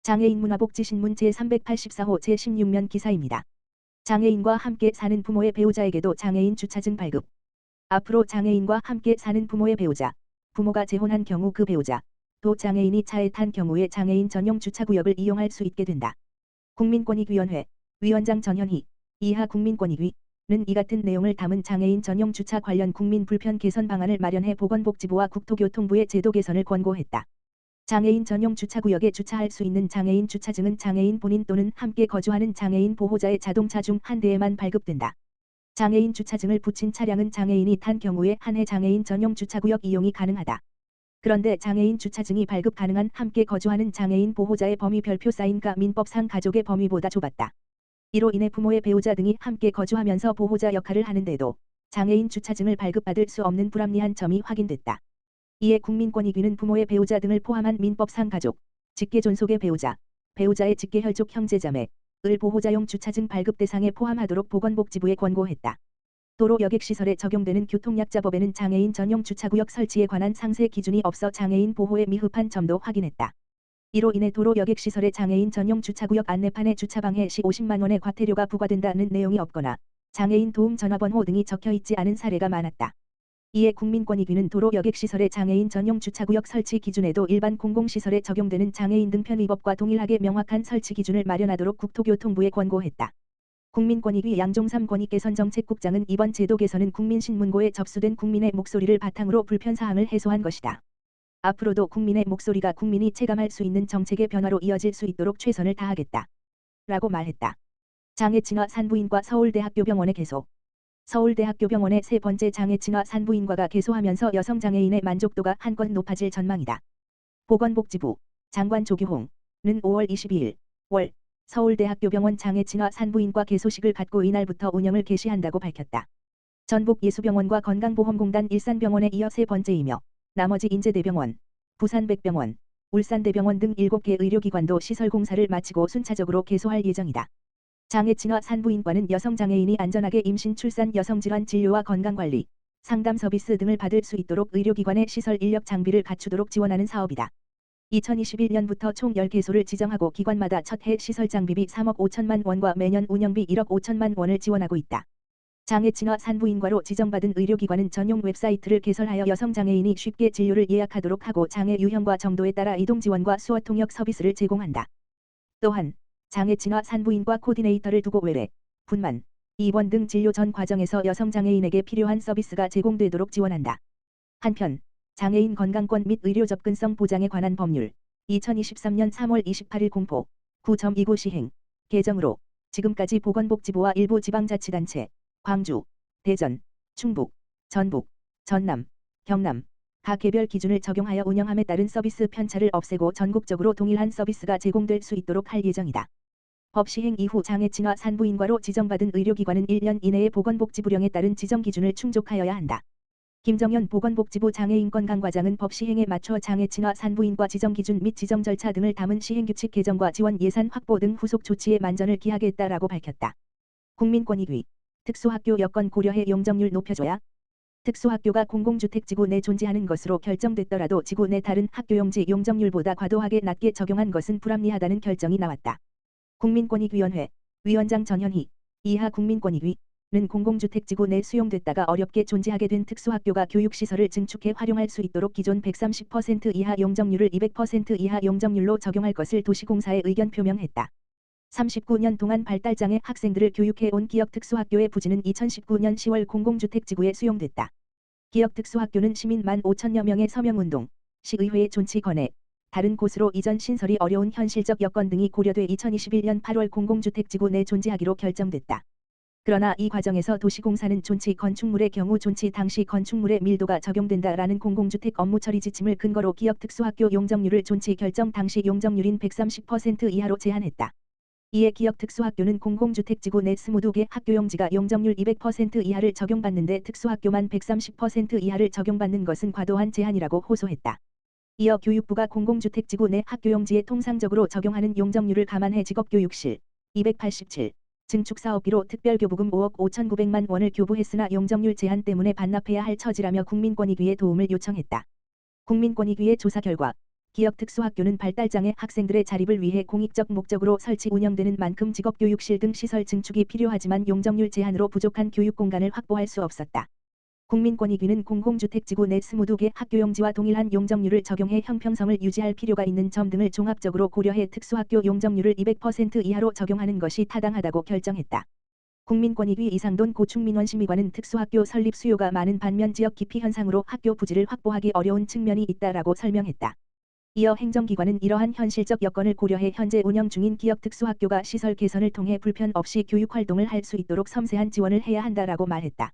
장애인 문화복지신문 제384호 제16면 기사입니다. 장애인과 함께 사는 부모의 배우자에게도 장애인 주차증 발급. 앞으로 장애인과 함께 사는 부모의 배우자, 부모가 재혼한 경우 그 배우자, 또 장애인이 차에 탄 경우에 장애인 전용 주차구역을 이용할 수 있게 된다. 국민권익위원회 위원장 전현희 이하 국민권익위는 이 같은 내용을 담은 장애인 전용 주차 관련 국민 불편 개선 방안을 마련해 보건복지부와 국토교통부의 제도 개선을 권고했다. 장애인 전용 주차구역에 주차할 수 있는 장애인 주차증은 장애인 본인 또는 함께 거주하는 장애인 보호자의 자동차 중 한 대에만 발급된다. 장애인 주차증을 붙인 차량은 장애인이 탄 경우에 한 해 장애인 전용 주차구역 이용이 가능하다. 그런데 장애인 주차증이 발급 가능한 함께 거주하는 장애인 보호자의 범위 별표 사인가 민법상 가족의 범위보다 좁았다. 이로 인해 부모의 배우자 등이 함께 거주하면서 보호자 역할을 하는데도 장애인 주차증을 발급받을 수 없는 불합리한 점이 확인됐다. 이에 국민권익위는 부모의 배우자 등을 포함한 민법상 가족, 직계존속의 배우자, 배우자의 직계혈족 형제자매, 을 보호자용 주차증 발급 대상에 포함하도록 보건복지부에 권고했다. 도로 여객시설에 적용되는 교통약자법에는 장애인 전용 주차구역 설치에 관한 상세 기준이 없어 장애인 보호에 미흡한 점도 확인했다. 이로 인해 도로 여객시설의 장애인 전용 주차구역 안내판에 주차방해 시 50만 원의 과태료가 부과된다는 내용이 없거나 장애인 도움 전화번호 등이 적혀있지 않은 사례가 많았다. 이에 국민권익위는 도로 여객시설의 장애인 전용 주차구역 설치 기준에도 일반 공공시설에 적용되는 장애인 등편의법과 동일하게 명확한 설치 기준을 마련하도록 국토교통부에 권고했다. 국민권익위 양종삼 권익개선정책국장은 이번 제도 개선은 국민신문고에 접수된 국민의 목소리를 바탕으로 불편사항을 해소한 것이다. 앞으로도 국민의 목소리가 국민이 체감할 수 있는 정책의 변화로 이어질 수 있도록 최선을 다하겠다. 라고 말했다. 장애친화 산부인과 서울대학교병원의 개소. 서울대학교병원의 세 번째 장애친화 산부인과가 개소하면서 여성장애인의 만족도가 한껏 높아질 전망이다. 보건복지부 장관 조규홍은 5월 22일 월 서울대학교병원 장애친화 산부인과 개소식을 갖고 이날부터 운영을 개시한다고 밝혔다. 전북 예수병원과 건강보험공단 일산병원에 이어 세 번째이며 나머지 인제대병원, 부산백병원, 울산대병원 등 7개 의료기관도 시설 공사를 마치고 순차적으로 개소할 예정이다. 장애친화 산부인과는 여성장애인이 안전하게 임신, 출산, 여성질환 진료와 건강관리, 상담 서비스 등을 받을 수 있도록 의료기관의 시설 인력 장비를 갖추도록 지원하는 사업이다. 2021년부터 총 10개소를 지정하고 기관마다 첫 해 시설 장비비 3억 5천만 원과 매년 운영비 1억 5천만 원을 지원하고 있다. 장애친화 산부인과로 지정받은 의료기관은 전용 웹사이트를 개설하여 여성장애인이 쉽게 진료를 예약하도록 하고 장애 유형과 정도에 따라 이동 지원과 수어 통역 서비스를 제공한다. 또한 장애친화 산부인과 코디네이터를 두고 외래, 분만, 입원 등 진료 전 과정에서 여성장애인에게 필요한 서비스가 제공되도록 지원한다. 한편 장애인 건강권 및 의료 접근성 보장에 관한 법률 2023년 3월 28일 공포 9.29 시행 개정으로 지금까지 보건복지부와 일부 지방자치단체, 광주, 대전, 충북, 전북, 전남, 경남 각 개별 기준을 적용하여 운영함에 따른 서비스 편차를 없애고 전국적으로 동일한 서비스가 제공될 수 있도록 할 예정이다. 법 시행 이후 장애친화 산부인과로 지정받은 의료기관은 1년 이내에 보건복지부령에 따른 지정 기준을 충족하여야 한다. 김정현 보건복지부 장애인권강과장은 법 시행에 맞춰 장애친화 산부인과 지정 기준 및 지정 절차 등을 담은 시행규칙 개정과 지원 예산 확보 등 후속 조치에 만전을 기하겠다라고 밝혔다. 국민권익위 특수학교 여건 고려해 용적률 높여줘야. 특수학교가 공공주택지구 내 존재하는 것으로 결정됐더라도 지구 내 다른 학교용지 용적률보다 과도하게 낮게 적용한 것은 불합리하다는 결정이 나왔다. 국민권익위원회 위원장 전현희 이하 국민권익위는 공공주택지구 내 수용됐다가 어렵게 존재하게 된 특수학교가 교육시설을 증축해 활용할 수 있도록 기존 130% 이하 용적률을 200% 이하 용적률로 적용할 것을 도시공사에 의견 표명했다. 39년 동안 발달장애 학생들을 교육해온 기역특수학교의 부지는 2019년 10월 공공주택지구에 수용됐다. 기역특수학교는 시민 15,000여 명의 서명운동, 시의회의 존치 건에 다른 곳으로 이전 신설이 어려운 현실적 여건 등이 고려돼 2021년 8월 공공주택지구 내 존재하기로 결정됐다. 그러나 이 과정에서 도시공사는 존치 건축물의 경우 존치 당시 건축물의 밀도가 적용된다라는 공공주택 업무 처리 지침을 근거로 기역특수학교 용적률을 존치 결정 당시 용적률인 130% 이하로 제한했다. 이에 기역특수학교는 공공주택지구 내 22개 학교용지가 용적률 200% 이하를 적용받는데 특수학교만 130% 이하를 적용받는 것은 과도한 제한이라고 호소했다. 이어 교육부가 공공주택지구 내 학교용지에 통상적으로 적용하는 용적률을 감안해 직업교육실 287 증축사업비로 특별교부금 5억 5,900만 원을 교부했으나 용적률 제한 때문에 반납해야 할 처지라며 국민권익위에 도움을 요청했다. 국민권익위의 조사 결과 기역 특수학교는 발달장애 학생들의 자립을 위해 공익적 목적으로 설치 운영되는 만큼 직업교육실 등 시설 증축이 필요하지만 용적률 제한으로 부족한 교육 공간을 확보할 수 없었다. 국민권익위는 공공주택지구 내 22개 학교용지와 동일한 용적률을 적용해 형평성을 유지할 필요가 있는 점 등을 종합적으로 고려해 특수학교 용적률을 200% 이하로 적용하는 것이 타당하다고 결정했다. 국민권익위 이상돈 고충민원심의관은 특수학교 설립 수요가 많은 반면 지역 기피 현상으로 학교 부지를 확보하기 어려운 측면이 있다라고 설명했다. 이어 행정기관은 이러한 현실적 여건을 고려해 현재 운영 중인 기역 특수학교가 시설 개선을 통해 불편 없이 교육활동을 할 수 있도록 섬세한 지원을 해야 한다라고 말했다.